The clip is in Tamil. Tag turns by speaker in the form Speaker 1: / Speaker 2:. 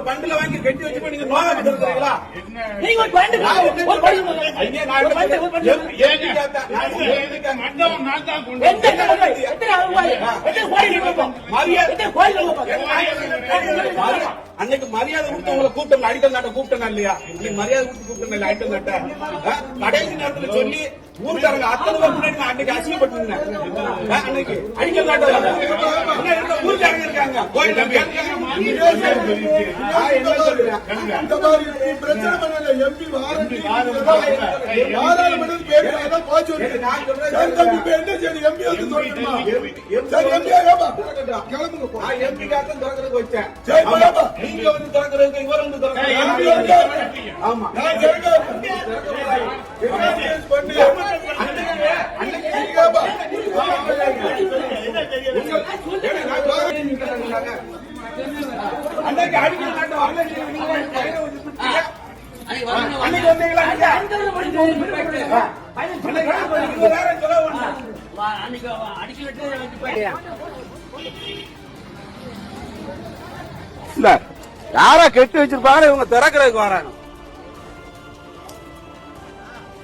Speaker 1: பண்டுல வாங்கி கட்டி வச்சு நீங்க நோகாம இருக்கிறீங்களா?
Speaker 2: நீங்க ஒரு பண்டு
Speaker 1: அன்னைக்கு மரியாதை கொடுத்து உங்களை கூப்பிட்டு அடிக்கல் நாட்ட கூப்பிட்டா இல்லையா? நீங்க மரியாதை கொடுத்து கூப்பிட்டு அடிக்கல் நாட்ட கடைசி நேரத்துல சொல்லி ஊருக்காரங்க அத்தனை பேர் முன்னாடி அன்னைக்கு அசிங்கப்பட்டு அன்னைக்கு அடிக்கல் நாட்ட ஊருக்காரங்க இருக்காங்க எம்பிக்காக திறக்கிறதுக்கு வச்சேன். நீங்க வந்து திறக்கிறதுக்கு இவர் வந்து ஆமா அன்னைக்கு அடிக்கல் நாட்டு அன்னைக்கு வந்தீங்களா? யாரா கெட்டு வச்சிருப்பாங்க இவங்க திறக்கிறதுக்கு வராங்க.